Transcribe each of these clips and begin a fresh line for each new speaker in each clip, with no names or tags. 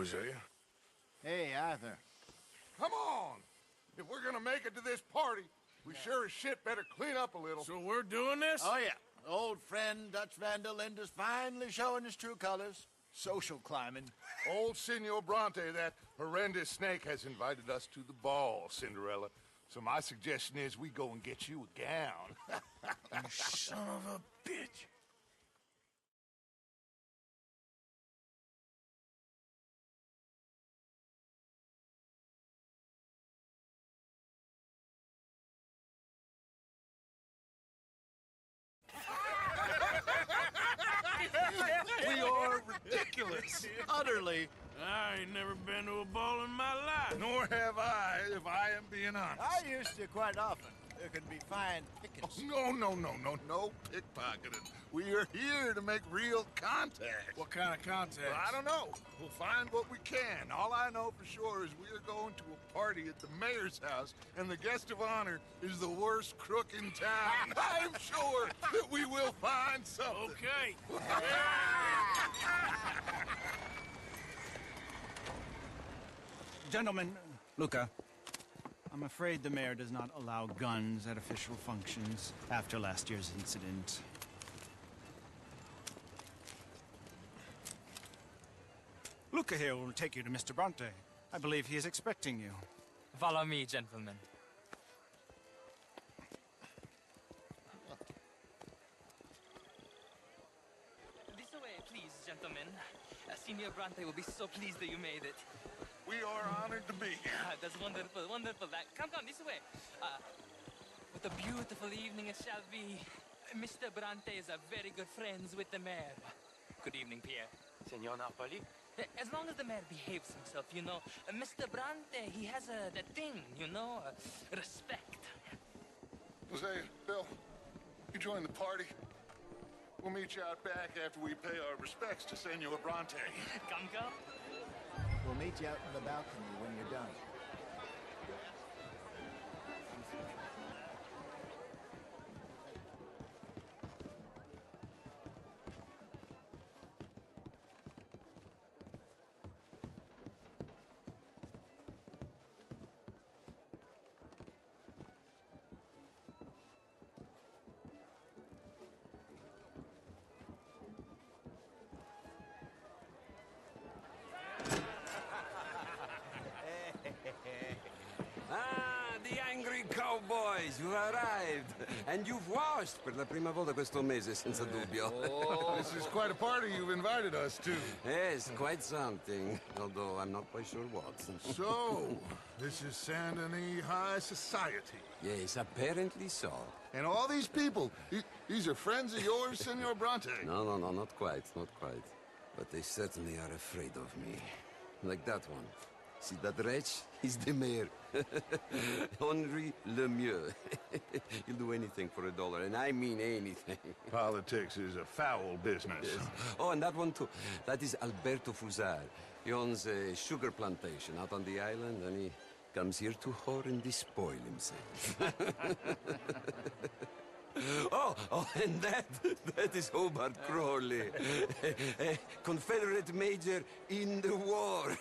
Hosea?
Hey, Arthur.
Come on! If we're gonna make it to this party, we sure as shit better clean up a little.
So we're doing this?
Oh, yeah. Old friend Dutch Van der Linde's finally showing his true colors. Social climbing.
Old Senor Bronte, that horrendous snake, has invited us to the ball, Cinderella. So my suggestion is we go and get you a gown.
You son of a bitch.
We are ridiculous.
Utterly.
I ain't never been to a ball in my life.
Nor have I, if I am being honest.
I used to quite often. There can be fine pickings.
No pickpocketing. We are here to make real contact.
What kind of contact?
Well, I don't know. We'll find what we can. All I know for sure is we are going to a party at the mayor's house, and the guest of honor is the worst crook in town. I'm sure that we will find something.
Okay.
Gentlemen, Luca, I'm afraid the mayor does not allow guns at official functions after last year's incident. Luca here will take you to Mr. Bronte. I believe he is expecting you.
Follow me, gentlemen. This way, please, gentlemen. Senior Bronte will be so pleased that you made it.
We are honored to be here.
That's wonderful, wonderful. Come, this way. What a beautiful evening it shall be. Mr. Bronte is very good friends with the mayor. Good evening, Pierre.
Senor Napoli?
As long as the mayor behaves himself, you know. Mr. Bronte, he has that thing, you know, respect.
Jose, Bill, you join the party. We'll meet you out back after we pay our respects to Senor Bronte.
Come.
We'll meet you out in the balcony when you're done.
Ah, the angry cowboys, you've arrived. And you've washed per la prima volta questo mese, senza dubbio.
Oh, this is quite a party you've invited us to.
Yes, quite something. Although I'm not quite sure what.
So, this is Saint Denis High Society.
Yes, apparently so.
And all these people, these are friends of yours, Senor Bronte?
No, not quite, not quite. But they certainly are afraid of me. Like that one. See that wretch? He's the mayor. Henri Lemieux. He'll do anything for $1, and I mean anything.
Politics is a foul business.
Yes. Oh, and that one too. That is Alberto Fusar. He owns a sugar plantation out on the island, and he comes here to whore and despoil himself. Oh, and that is Hobart Crawley, a Confederate major in the war.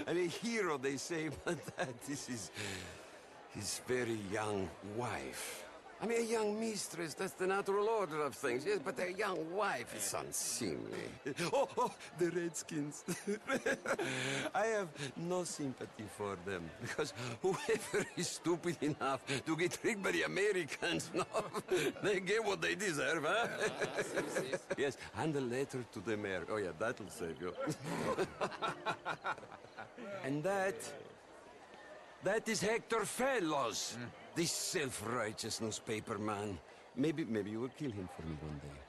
And a hero, they say, but that is his very young wife. I mean, a young mistress, that's the natural order of things, yes, but a young wife is unseemly. Oh, the Redskins. I have no sympathy for them, because whoever is stupid enough to get tricked by the Americans, no, they get what they deserve, huh? Yes, and a letter to the mayor. Oh, yeah, that'll save you. And that is Hector Fellows. This self-righteous newspaper man. Maybe you will kill him for me one day.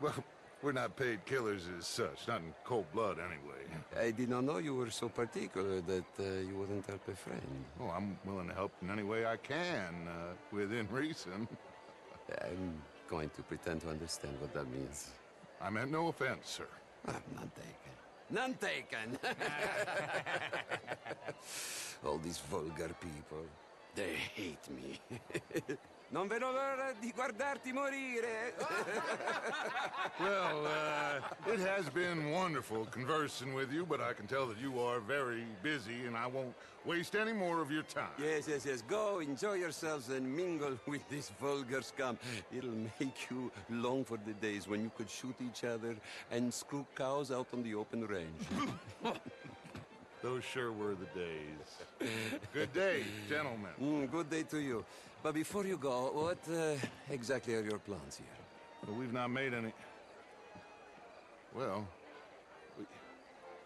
Well, we're not paid killers as such, not in cold blood anyway.
I did not know you were so particular that you wouldn't help a friend.
Oh, I'm willing to help in any way I can, within reason.
I'm going to pretend to understand what that means.
I meant no offense, sir.
None taken. None taken! All these vulgar people. They hate me. Non vedo l'ora di guardarti morire.
Well, it has been wonderful conversing with you, but I can tell that you are very busy, and I won't waste any more of your time.
Yes, yes, yes. Go, enjoy yourselves and mingle with this vulgar scum. It'll make you long for the days when you could shoot each other and screw cows out on the open range.
Those sure were the days. Good day, gentlemen.
Good day to you. But before you go, what exactly are your plans here?
Well, we've not made any... Well,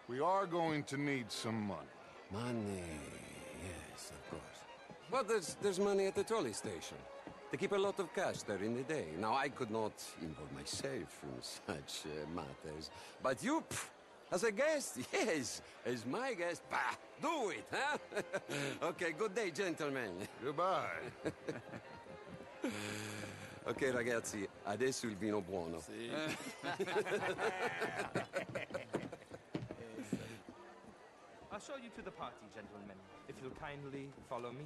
we are going to need some money.
Money, yes, of course. But there's money at the trolley station. They keep a lot of cash there in the day. Now, I could not involve myself in such matters. But you, as a guest, yes, as my guest, bah, do it, huh? Okay, good day, gentlemen.
Goodbye.
Ok, ragazzi, adesso il vino buono.
I'll show you to the party, gentlemen, if you'll kindly follow me.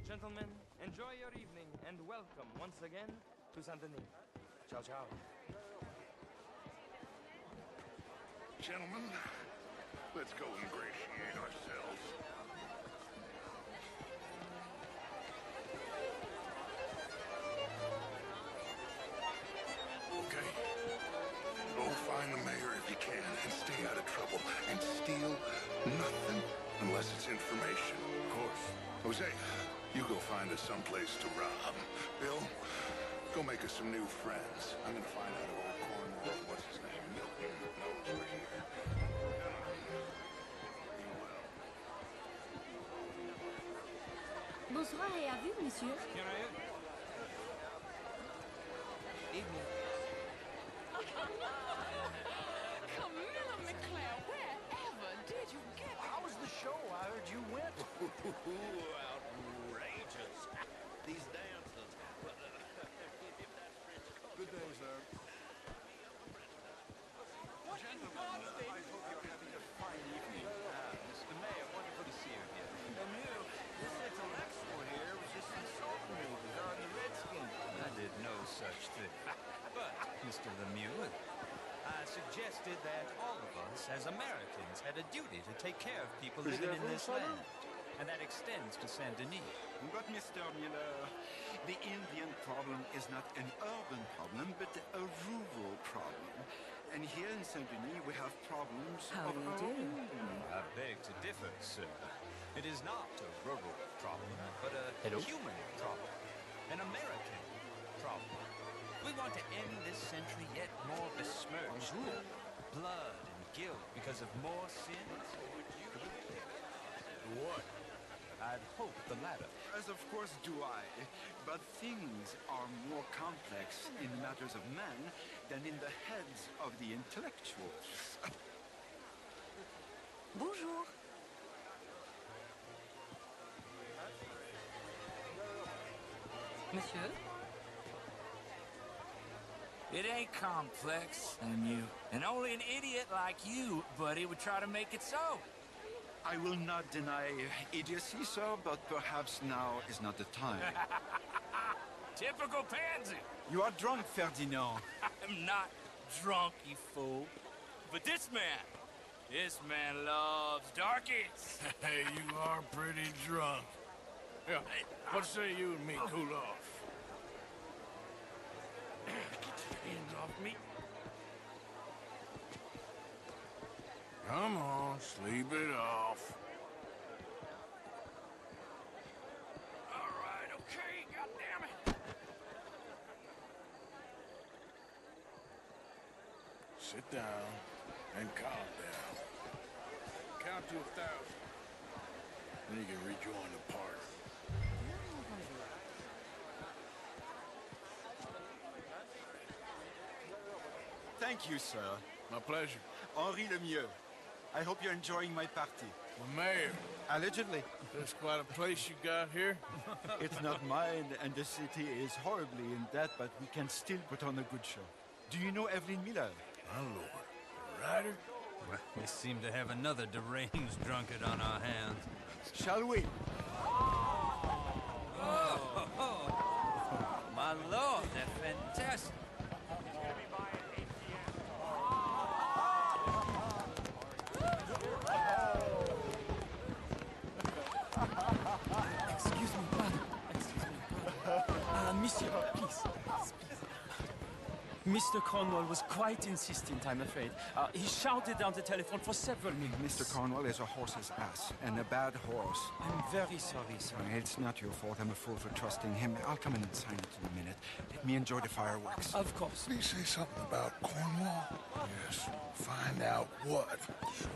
Gentlemen, enjoy your evening and welcome once again to Saint-Denis. Ciao, ciao.
Gentlemen, let's go ingratiate ourselves. Okay. Go find the mayor if you can and stay out of trouble. And steal nothing unless it's information. Of course. Jose, you go find us someplace to rob. Bill, go make us some new friends. I'm gonna find out if old Cornwall, what's his name, Milton, knows we're here. Be well.
Bonsoir et à vous, monsieur.
Here I am. Evening.
Camilla McClare, wherever did you get
How was the show? I heard you went.
Outrageous. These dancers.
Good day, sir.
Gentlemen, I hope you're having a fine evening.
Mr. Mayor, wonderful to see you again.
Lemieux, this intellectual here was just insulting me regarding the Redskins.
I did no such thing. But, Mr. Lemieux, I suggested that all of us, as Americans, had a duty to take care of people living in this land. And that extends to Saint-Denis.
But, Mr. Miller, the Indian problem is not an urban problem, but a rural problem. And here in Saint-Denis, we have problems
How
of
do you
our
do?
own.
I beg to differ, sir. It is not a rural problem, but a human problem. An American problem. We want to end this century yet more besmirched. Blood and guilt because of more sins.
What?
I'd hope the latter.
As of course do I. But things are more complex in matters of man than in the heads of the intellectuals.
Bonjour. Monsieur?
It ain't complex, Lemieux. And only an idiot like you, buddy, would try to make it so.
I will not deny idiocy, sir, but perhaps now is not the time.
Typical pansy.
You are drunk, Ferdinand.
I'm not drunk, you fool. But this man loves darkies.
Hey, you are pretty drunk. Yeah, what say you and me cool off?
Get your hands off me.
Come on, sleep it off.
All right, okay, goddammit.
Sit down and calm down. Count to 1,000. Then you can rejoin the party.
Thank you, sir.
My pleasure.
Henri Lemieux. I hope you're enjoying my party.
The mayor.
Allegedly.
That's quite a place you got here.
It's not mine, and the city is horribly in debt, but we can still put on a good show. Do you know Evelyn Miller?
My lord. A writer?
Well, we seem to have another deranged drunkard on our hands.
Shall we?
My lord, they're fantastic.
Excuse me, pardon. Excuse me. Monsieur, please. Mr. Cornwall was quite insistent, I'm afraid. He shouted down the telephone for several minutes.
Mr. Cornwall is a horse's ass, and a bad horse.
I'm very sorry, sir.
It's not your fault. I'm a fool for trusting him. I'll come in and sign it in a minute. Let me enjoy the fireworks.
Of course.
Did he say something about Cornwall? Yes. Find out what. Sure.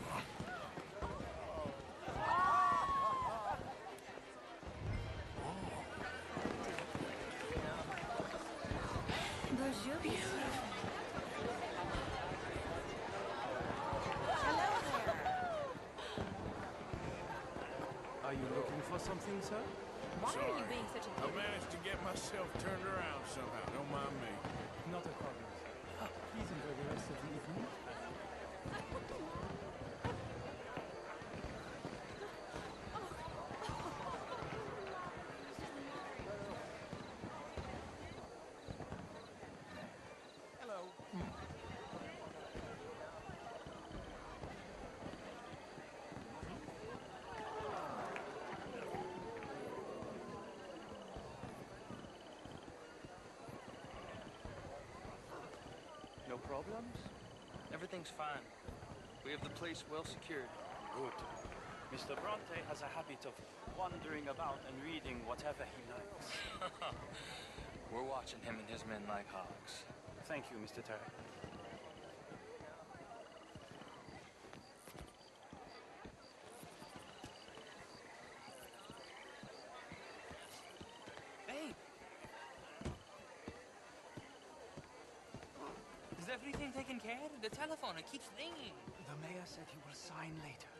Bonjour, monsieur. Hello there.
Are you looking for something, sir?
Why
Sorry.
are you being such a
I managed to get myself turned around somehow. Don't mind me.
Not a problem. Please enjoy the rest of the evening.
No problems? Everything's fine. We have the place well secured.
Good. Mr. Bronte has a habit of wandering about and reading whatever he likes.
We're watching him and his men like hawks.
Thank you, Mr. Terry.
Hey! Is everything taken care of? The telephone, it keeps ringing.
The mayor said he will sign later.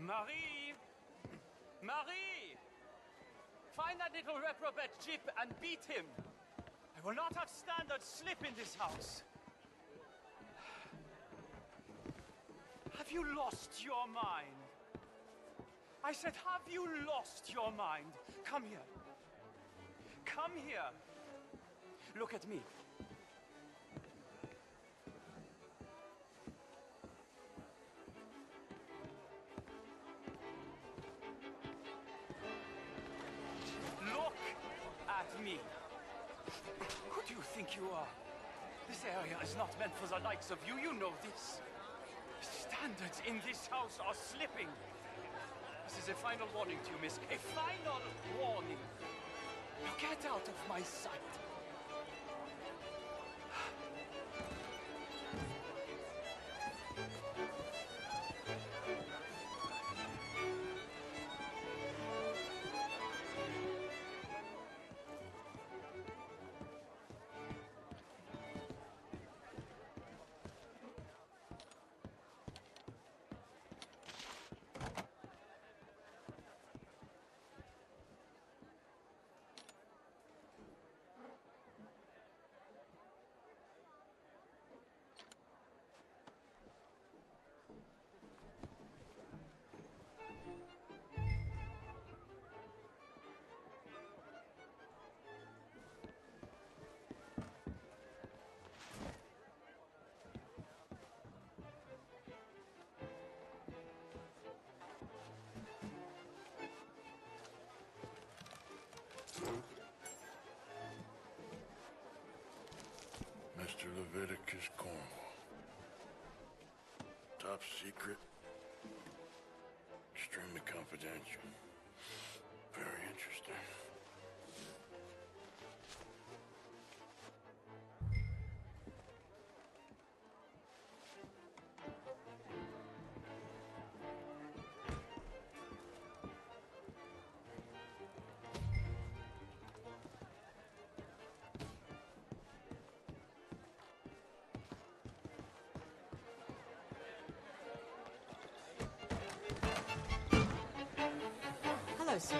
Marie! Marie! Find that little reprobate Jip and beat him. I will not have standard slip in this house. Have you lost your mind? I said, have you lost your mind? Come here. Come here. Look at me. Look at me. Who do you think you are? This area is not meant for the likes of you. You know this. Standards in this house are slipping. This is a final warning to you, miss. A final warning. Now get out of my sight.
Mr. Leviticus Cornwall. Top secret. Extremely confidential. Very interesting.
sir.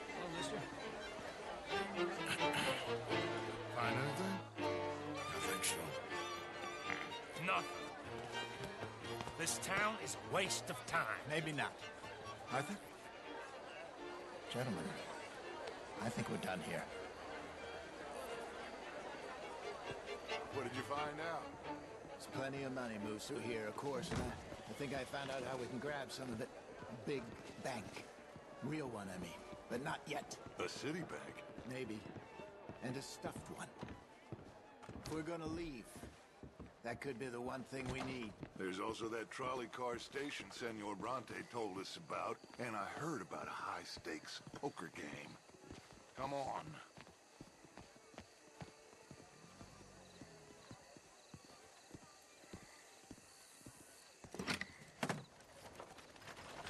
Hello, mister.
Find anything?
I think so.
Nothing. This town is a waste of time.
Maybe not. Arthur? Gentlemen, I think we're done here.
What did you find out?
There's plenty of money moves through here, of course, and I think I found out how we can grab some of it. A big bank. Real one, I mean. But not yet.
A city bank?
Maybe. And a stuffed one. If we're gonna leave, that could be the one thing we need.
There's also that trolley car station Senor Bronte told us about, and I heard about a high-stakes poker game. Come on.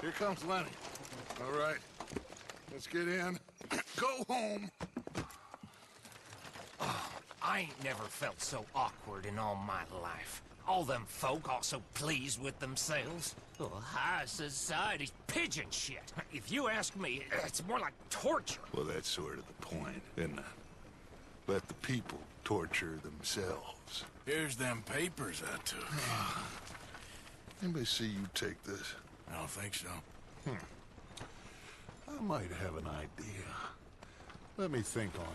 Here comes Lenny. All right, let's get in. Go home.
I ain't never felt so awkward in all my life. All them folk all so pleased with themselves. Oh, high society's pigeon shit. If you ask me, it's more like torture.
Well, that's sort of the point, isn't it? Let the people torture themselves.
Here's them papers I took.
Anybody see you take this?
I don't think so.
I might have an idea. Let me think on it.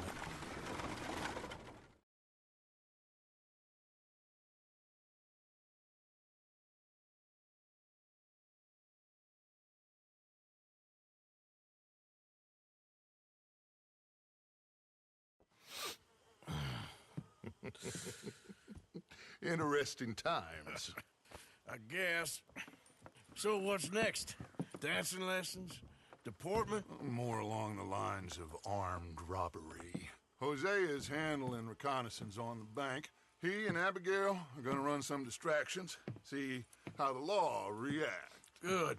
Interesting times.
I guess. So what's next? Dancing lessons? Deportment?
More along the lines of armed robbery. Hosea is handling reconnaissance on the bank. He and Abigail are gonna run some distractions, see how the law reacts.
Good.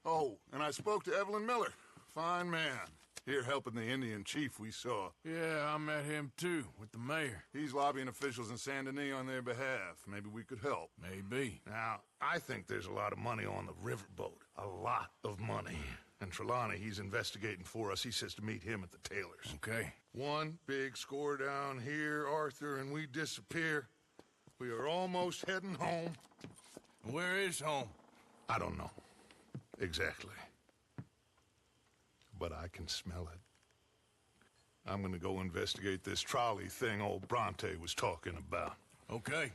Oh, and I spoke to Evelyn Miller. Fine man. Here helping the Indian chief we saw.
Yeah, I met him too, with the mayor.
He's lobbying officials in Saint Denis on their behalf. Maybe we could help.
Maybe.
Now, I think there's a lot of money on the riverboat. A lot of money. And Trelawney, he's investigating for us. He says to meet him at the Taylors.
Okay.
One big score down here, Arthur, and we disappear. We are almost heading home.
Where is home?
I don't know. Exactly. But I can smell it. I'm gonna go investigate this trolley thing old Bronte was talking about.
Okay.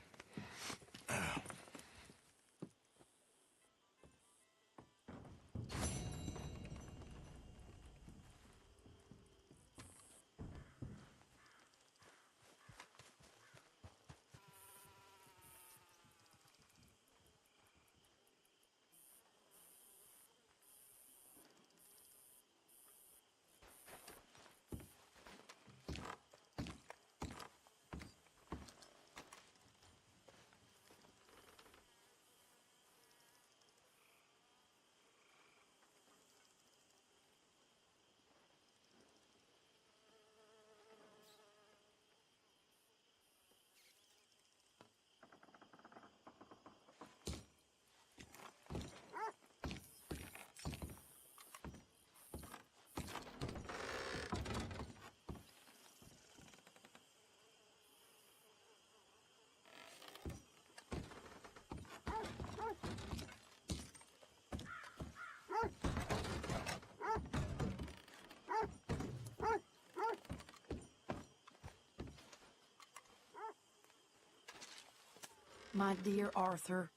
My dear Arthur,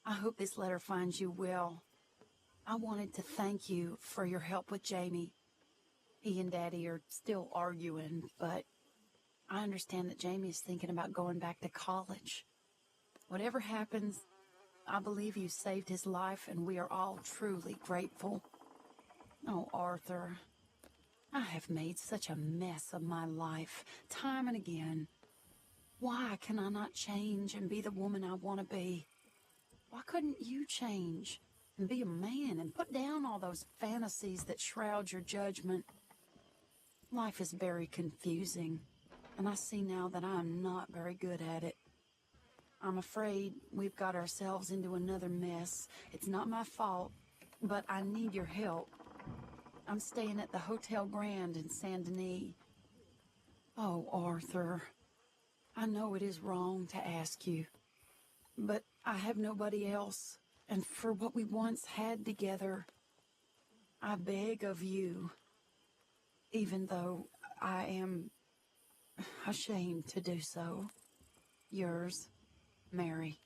I hope this letter finds you well. I wanted to thank you for your help with Jamie. He and Daddy are still arguing, but I understand that Jamie is thinking about going back to college. Whatever happens, I believe you saved his life, and we are all truly grateful. Oh, Arthur, I have made such a mess of my life, time and again. Why can I not change and be the woman I want to be? Why couldn't you change and be a man and put down all those fantasies that shroud your judgment? Life is very confusing, and I see now that I'm not very good at it. I'm afraid we've got ourselves into another mess. It's not my fault, but I need your help. I'm staying at the Hotel Grand in Saint Denis. Oh, Arthur, I know it is wrong to ask you, but I have nobody else, and for what we once had together, I beg of you, even though I am ashamed to do so. Yours, Mary.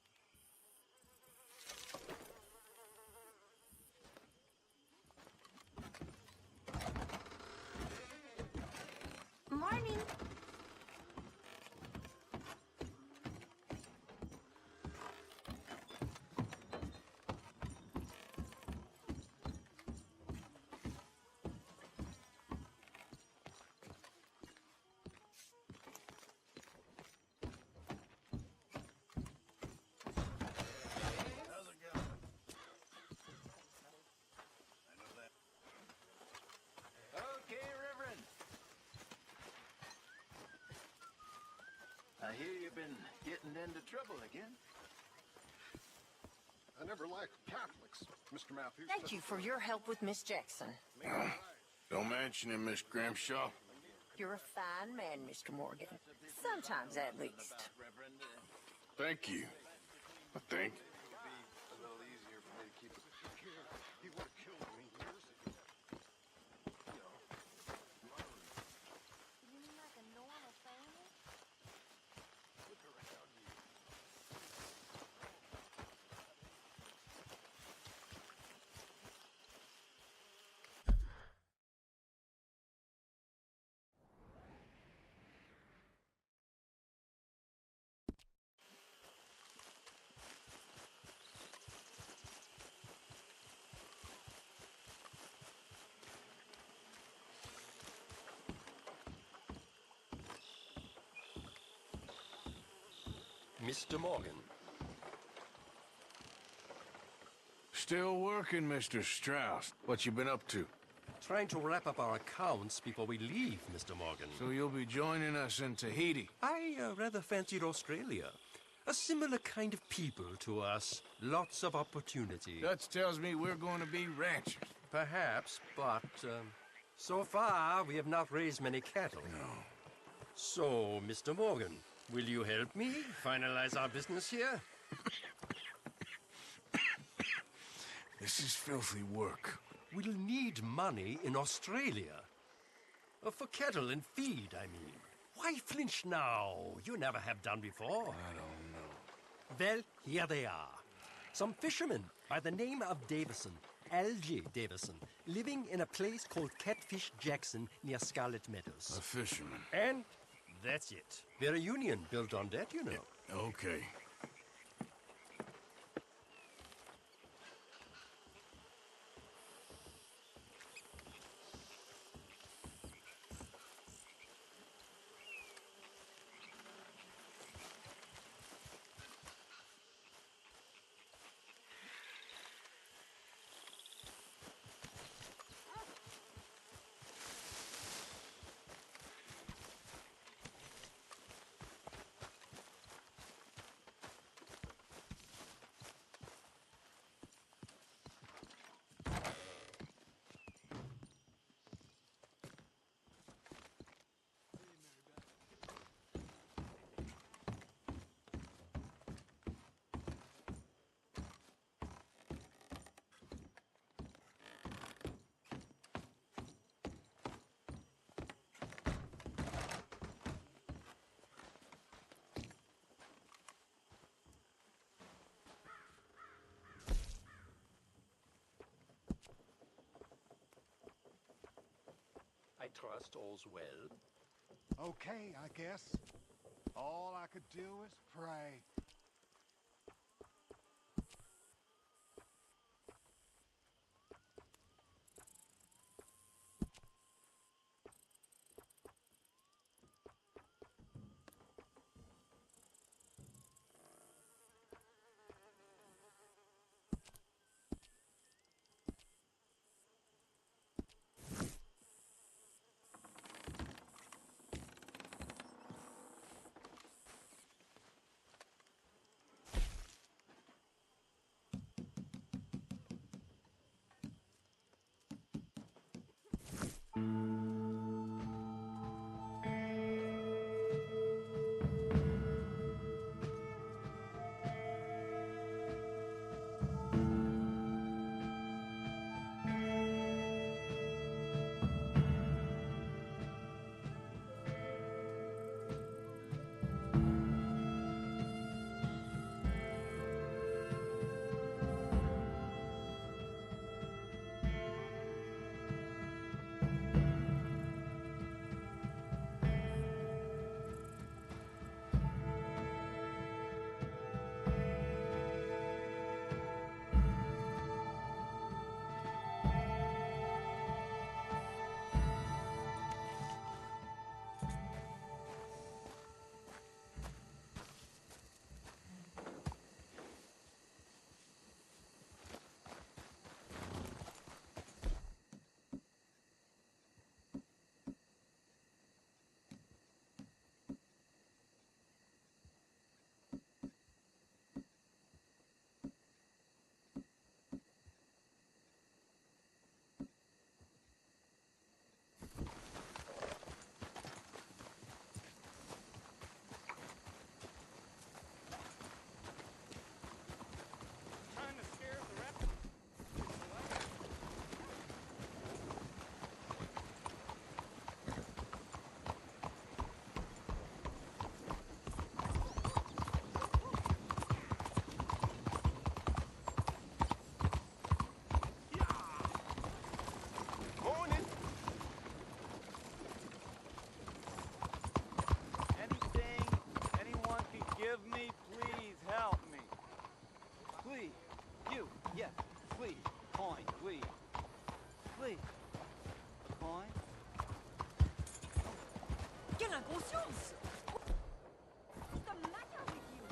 Morning.
Okay, Reverend. I hear you've been getting into trouble again.
I never liked Catholics, Mr. Matthews.
Thank you for your help with Miss Jackson.
Don't mention it, Miss Grimshaw.
You're a fine man, Mr. Morgan. Sometimes, at least.
Thank you. I think.
A little easier for me to keep it secure. He would have killed me years ago.
You mean like a normal family?
Look around you.
Mr. Morgan.
Still working, Mr. Strauss. What you been up to?
Trying to wrap up our accounts before we leave, Mr. Morgan.
So you'll be joining us in Tahiti?
I rather fancied Australia. A similar kind of people to us. Lots of opportunity.
Dutch tells me we're going to be ranchers.
Perhaps, but so far we have not raised many cattle.
No.
So, Mr. Morgan, will you help me finalize our business here?
This is filthy work.
We'll need money in Australia. For cattle and feed, I mean. Why flinch now? You never have done before.
I don't know.
Well, here they are. Some fishermen by the name of Davison, Algie Davison, living in a place called Catfish Jackson near Scarlet Meadows.
A fisherman.
And that's it. We're a union built on that, you know.
Okay.
I trust all's well.
Okay, I guess. All I could do is pray.
Give me, please help me. Please. You, yes, please. Coin, please. Please. Coin.
Quelle inconscience! What's the matter with you?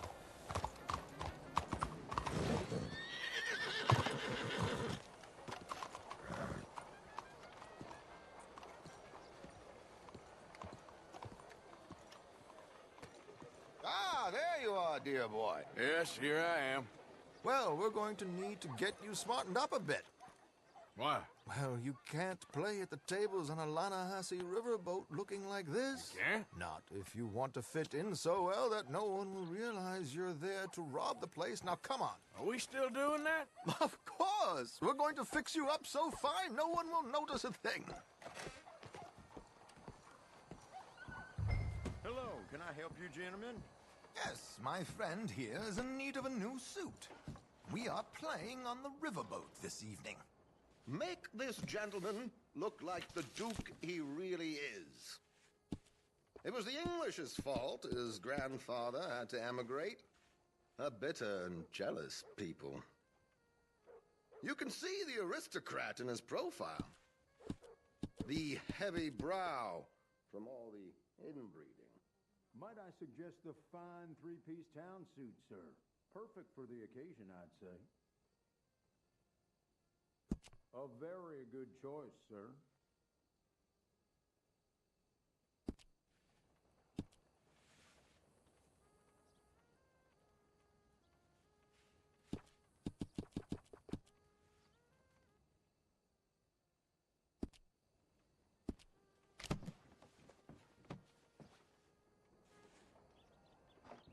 Ah, there you are, dear boy.
Yes, here I am.
Well, we're going to need to get you smartened up a bit.
Why?
Well, you can't play at the tables on a Lanahasi riverboat looking like this.
You can't?
Not if you want to fit in so well that no one will realize you're there to rob the place. Now, come on.
Are we still doing that?
Of course. We're going to fix you up so fine no one will notice a thing.
Hello, can I help you, gentlemen?
Yes, my friend here is in need of a new suit. We are playing on the riverboat this evening.
Make this gentleman look like the Duke he really is. It was the English's fault his grandfather had to emigrate. A bitter and jealous people. You can see the aristocrat in his profile. The heavy brow from all the inbreeding.
Might I suggest the fine three-piece town suit, sir? Perfect for the occasion, I'd say. A very good choice, sir.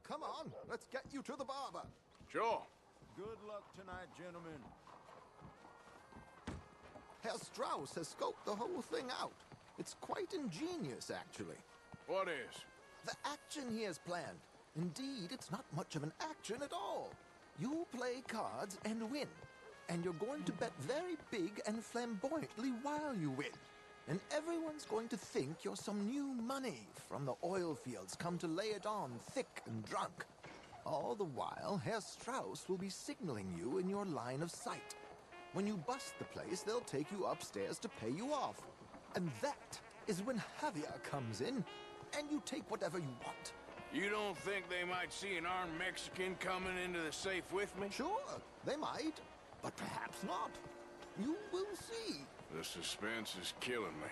Come on, let's get you to the barber.
Sure.
Good luck tonight, gentlemen.
Herr Strauss has scoped the whole thing out. It's quite ingenious, actually.
What is?
The action he has planned. Indeed, it's not much of an action at all. You play cards and win. And you're going to bet very big and flamboyantly while you win. And everyone's going to think you're some new money from the oil fields come to lay it on thick and drunk. All the while, Herr Strauss will be signaling you in your line of sight. When you bust the place, they'll take you upstairs to pay you off. And that is when Javier comes in, and you take whatever you want.
You don't think they might see an armed Mexican coming into the safe with me?
Sure, they might, but perhaps not. You will see.
The suspense is killing me.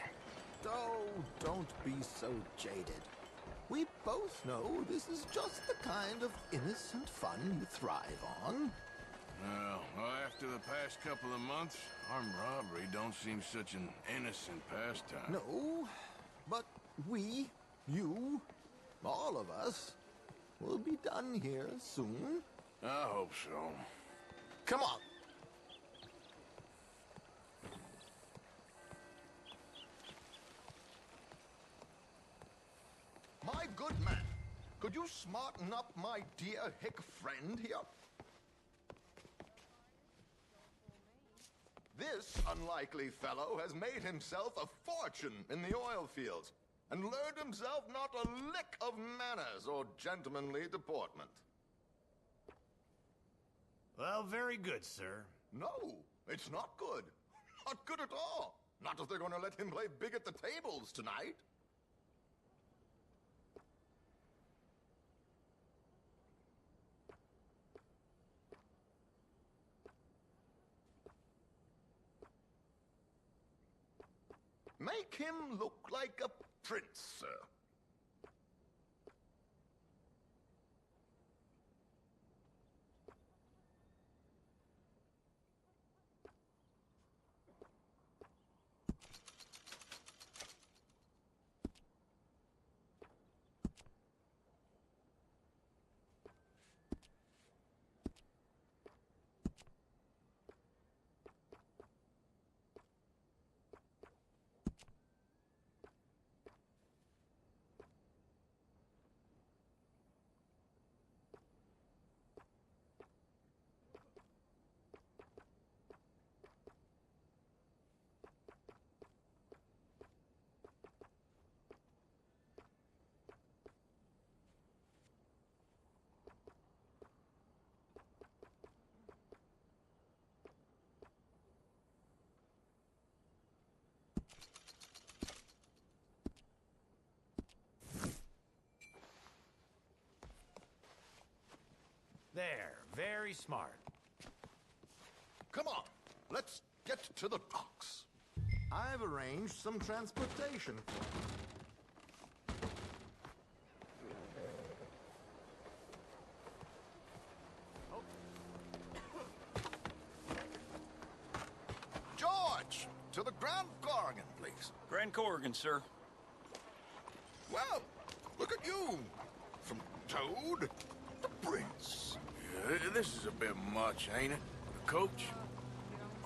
Oh, don't be so jaded. We both know this is just the kind of innocent fun you thrive on.
Well, after the past couple of months, armed robbery don't seem such an innocent pastime.
No, but we, you, all of us, will be done here soon.
I hope so.
Come on. My good man, could you smarten up my dear hick friend here? This unlikely fellow has made himself a fortune in the oil fields and learned himself not a lick of manners or gentlemanly deportment.
Well, very good, sir.
No, it's not good. Not good at all. Not if they're going to let him play big at the tables tonight. Make him look like a prince, sir.
There, very smart.
Come on, let's get to the docks. I've arranged some transportation for you. George, to the Grand Corrigan, please.
Grand Corrigan, sir.
Well, look at you. From Toad to Prince.
Yeah, this is a bit much, ain't it? The coach?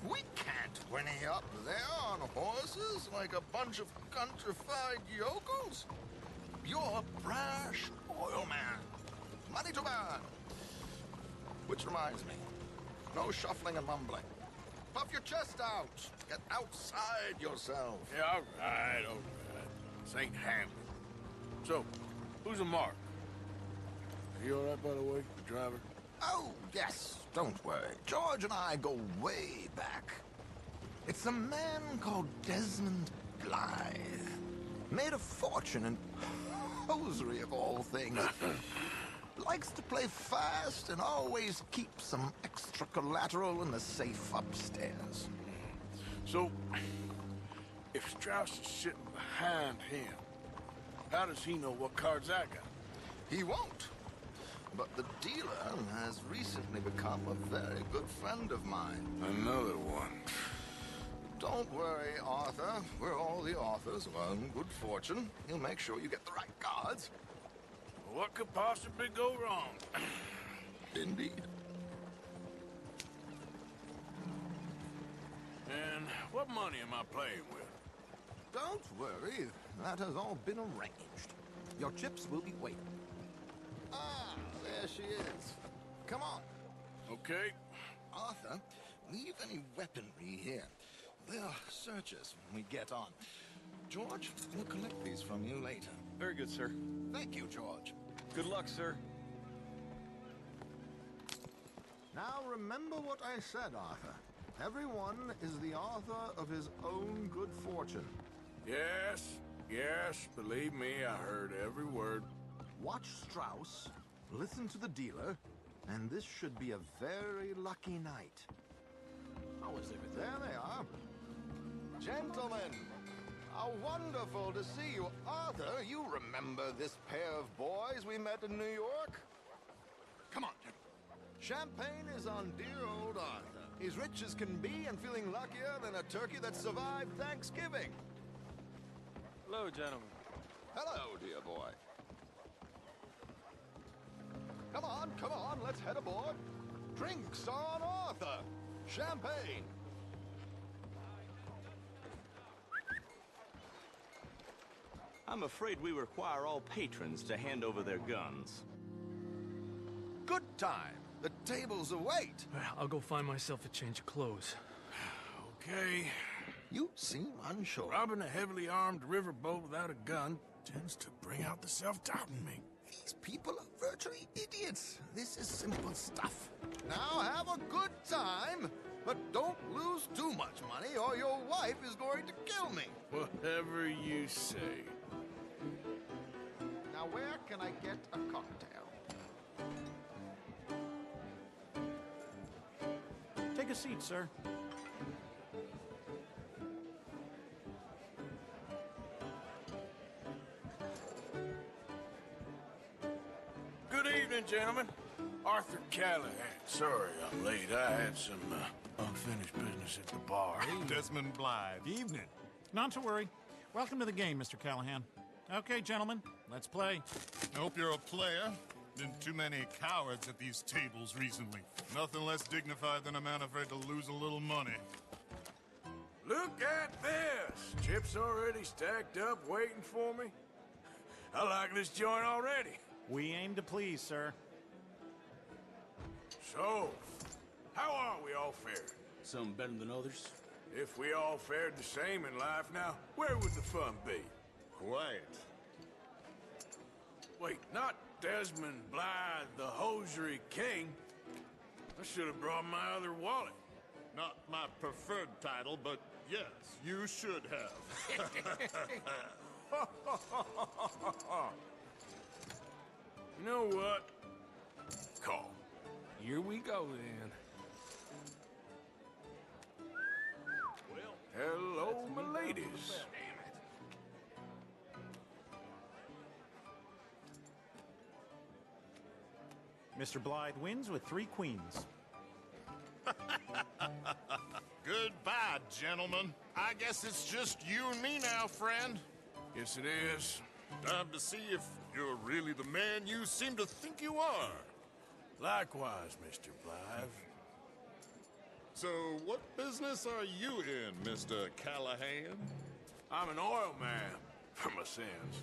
We can't whinny up there on horses like a bunch of countrified yokels. You're a brash oil man. Money to burn. Which reminds me, no shuffling and mumbling. Puff your chest out. Get outside yourself.
Yeah, all right. This ain't Hamlet. So, who's a mark? Are you all right, by the way, the driver?
Oh, yes. Don't worry. George and I go way back. It's a man called Desmond Blythe. Made a fortune in hosiery of all things. Likes to play fast and always keeps some extra collateral in the safe upstairs.
So, if Strauss is sitting behind him, how does he know what cards I got?
He won't. But the dealer has recently become a very good friend of mine.
Another one.
Don't worry, Arthur. We're all the authors of our good fortune. He'll make sure you get the right cards.
What could possibly go wrong?
Indeed.
And what money am I playing with?
Don't worry. That has all been arranged. Your chips will be waiting. Ah, there she is. Come on.
Okay.
Arthur, leave any weaponry here. They'll search us when we get on. George, we'll collect these from you later.
Very good, sir.
Thank you, George.
Good luck, sir.
Now remember what I said, Arthur. Everyone is the author of his own good fortune.
Yes, believe me, I heard every word.
Watch Strauss, listen to the dealer, and this should be a very lucky night. How is everything? There they are. Gentlemen, how wonderful to see you. Arthur, you remember this pair of boys we met in New York? Come on, gentlemen.
Champagne is on dear old Arthur. He's rich as can be and feeling luckier than a turkey that survived Thanksgiving.
Hello, gentlemen.
Hello, dear boy. Come on, let's head aboard. Drinks on Arthur. Champagne.
I'm afraid we require all patrons to hand over their guns.
Good time. The tables await.
I'll go find myself a change of clothes.
Okay.
You seem unsure.
Robbing a heavily armed riverboat without a gun tends to bring out the self-doubt in me.
These people are virtually idiots. This is simple stuff. Now have a good time, but don't lose too much money or your wife is going to kill me.
Whatever you say.
Now where can I get a cocktail?
Take a seat, sir.
Good evening, gentlemen. Arthur Callahan. Sorry I'm late. I had some unfinished business at the bar.
Desmond Blythe. Evening.
Not to worry. Welcome to the game, Mr. Callahan. Okay, gentlemen, let's play.
I hope you're a player. Been too many cowards at these tables recently. Nothing less dignified than a man afraid to lose a little money.
Look at this! Chips already stacked up waiting for me. I like this joint already.
We aim to please, sir.
So, how are we all fared?
Some better than others?
If we all fared the same in life now, where would the fun be?
Quiet.
Wait, not Desmond Blythe, the hosiery king. I should have brought my other wallet.
Not my preferred title, but yes, you should have.
You know what? Call.
Here we go, then.
Well, hello, my ladies.
Mr. Blythe wins with 3 queens.
Goodbye, gentlemen. I guess it's just you and me now, friend.
Yes, it is.
Time to see if you're really the man you seem to think you are.
Likewise, Mr. Blythe.
So, what business are you in, Mr. Callahan?
I'm an oil man, for my sins.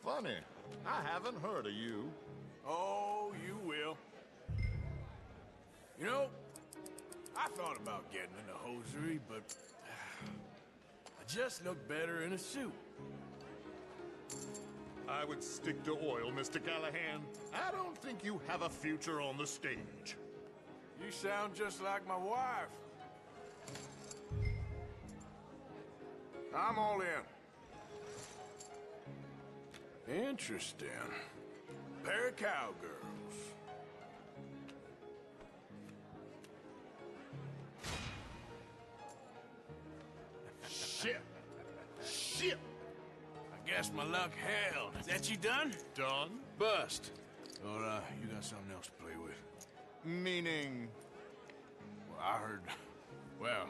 Funny. I haven't heard of you.
Oh, you will. You know, I thought about getting into hosiery, but I just look better in a suit.
I would stick to oil, Mr. Callahan. I don't think you have a future on the stage.
You sound just like my wife. I'm all in. Interesting. Pair of cowgirls.
Shit. Shit.
I guess my luck held. Is that you done?
Done?
Bust. Or, you got something else to play with?
Meaning?
Well,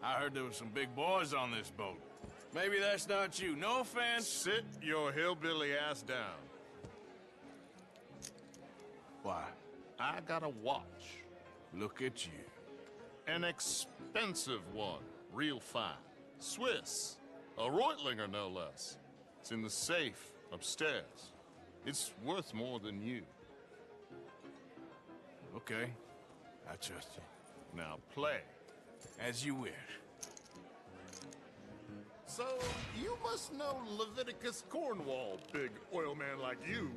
I heard there was some big boys on this boat. Maybe that's not you. No offense.
Sit your hillbilly ass down.
Why?
I got a watch.
Look at you.
An expensive one. Real fine. Swiss. A Reutlinger, no less. It's in the safe upstairs. It's worth more than you.
Okay. I trust you.
Now play.
As you wish.
So, you must know Leviticus Cornwall, big oil man like you.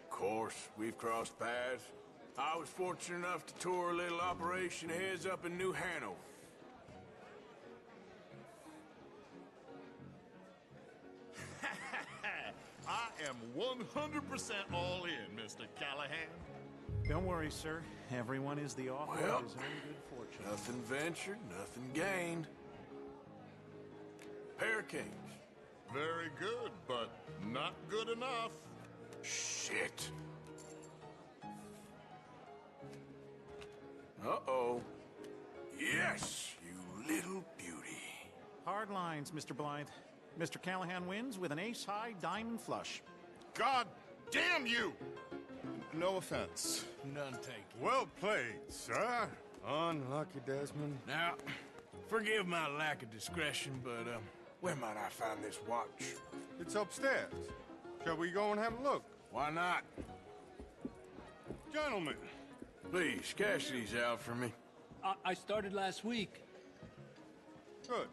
Of course, we've crossed paths. I was fortunate enough to tour a little operation of his up in New Hanover.
I am 100% all in, Mr. Callahan.
Don't worry, sir. Everyone is the author
Well,
of his own good fortune.
Nothing ventured, nothing gained. Pair of kings.
Very good, but not good enough.
Shit. Uh-oh. Yes, you little beauty.
Hard lines, Mr. Blythe. Mr. Callahan wins with an ace-high diamond flush.
God damn you! No offense.
None taken.
Well played, sir. Unlucky, Desmond.
Now, forgive my lack of discretion, but, where might I find this watch?
It's upstairs. Shall we go and have a look?
Why not?
Gentlemen.
Please, cash these out for me.
I started last week.
Good.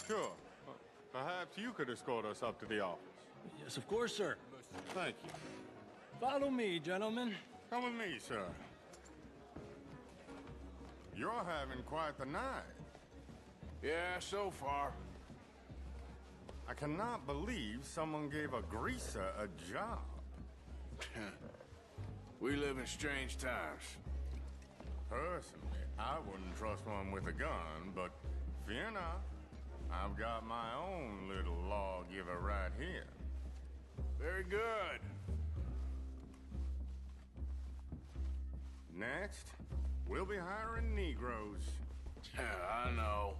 Sure. Perhaps you could escort us up to the office.
Yes, of course, sir.
Thank you.
Follow me, gentlemen.
Come with me, sir. You're having quite the night.
Yeah, so far.
I cannot believe someone gave a greaser a job.
We live in strange times.
Personally, I wouldn't trust one with a gun, but fear not. I've got my own little lawgiver right here.
Very good.
Next, we'll be hiring Negroes.
I know.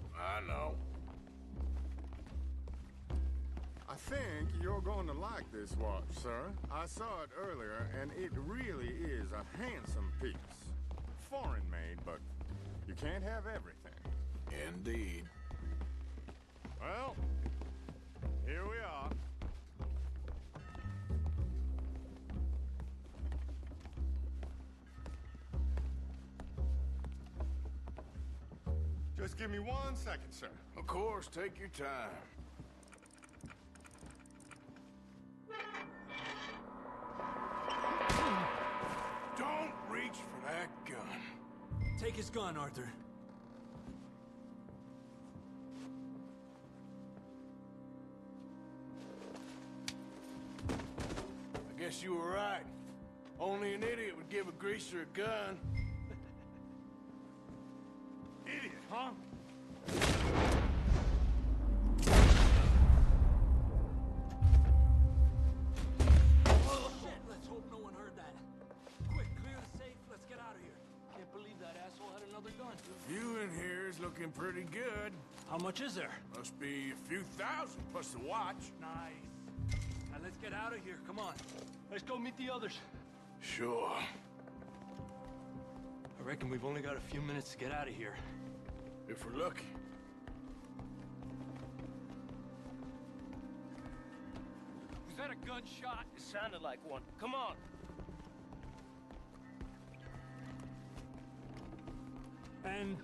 I think you're going to like this watch, sir. I saw it earlier, and it really is a handsome piece. Foreign made, but you can't have everything.
Indeed.
Well, here we are. Just give me 1 second, sir.
Of course, take your time. Don't reach for that gun.
Take his gun, Arthur.
I guess you were right. Only an idiot would give a greaser a gun.
Idiot, huh?
Shit, let's hope no one heard that. Quick, clear the safe. Let's get out of here. Can't believe that asshole had another gun.
The view in here is looking pretty good.
How much is there?
Must be a few thousand plus the watch.
Nice. Now let's get out of here. Come on. Let's go meet the others.
Sure.
I reckon we've only got a few minutes to get out of here.
If we're lucky.
Was that a gunshot?
It sounded like one. Come on.
And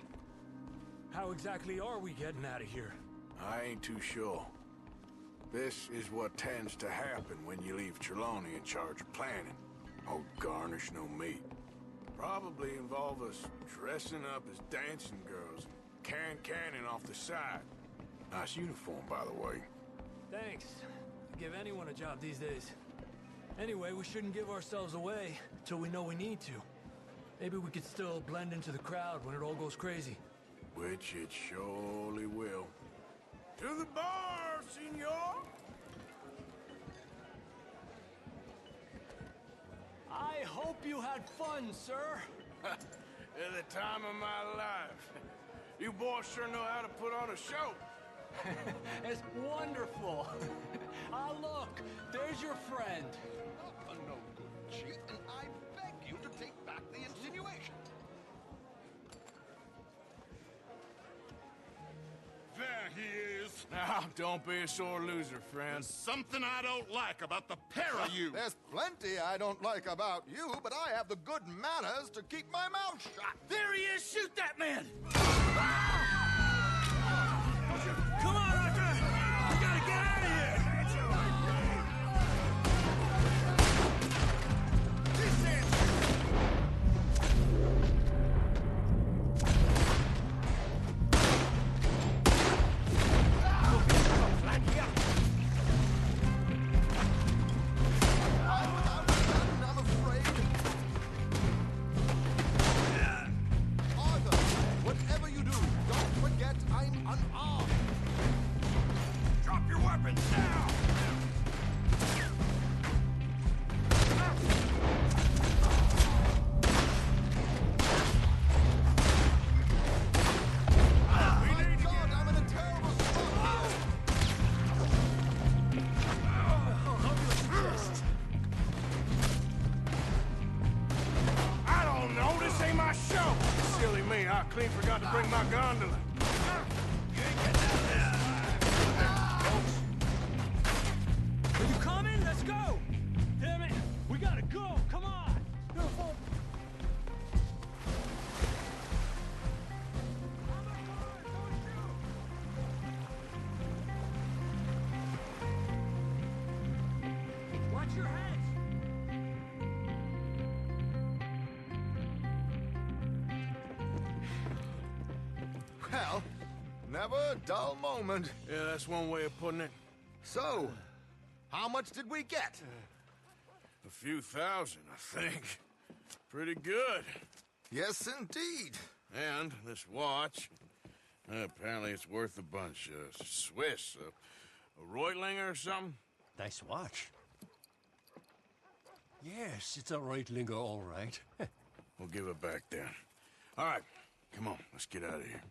how exactly are we getting out of here?
I ain't too sure. This is what tends to happen when you leave Trelawney in charge of planning. Oh, garnish no meat. Probably involve us dressing up as dancing girls and canning off the side. Nice uniform, by the way.
Thanks. Give anyone a job these days. Anyway, we shouldn't give ourselves away till we know we need to. Maybe we could still blend into the crowd when it all goes crazy.
Which it surely will. To the bar, senor!
I hope you had fun, sir.
At the time of my life. You boys sure know how to put on a show.
It's wonderful. Ah, look, there's your friend.
A no good cheat, and I beg you to take back the insinuation.
There he is.
Now, don't be a sore loser, friend.
Something I don't like about the pair of you.
There's plenty I don't like about you, but I have the good manners to keep my mouth shut.
There he is! Shoot that man! Come on, Arthur! We gotta get out of here!
Whatever you do, don't forget I'm unarmed.
Drop your weapons now! bring my gondola.
Are you coming? Let's go! Damn it! We gotta go! Come on! Careful! Watch your heads!
Well, never a dull moment.
Yeah, that's one way of putting it.
So, how much did we get?
A few thousand, I think. Pretty good.
Yes, indeed.
And this watch, apparently it's worth a bunch. Swiss, a Reutlinger or something?
Nice watch. Yes, it's a Reutlinger, all right.
We'll give it back then. All right, come on, let's get out of here.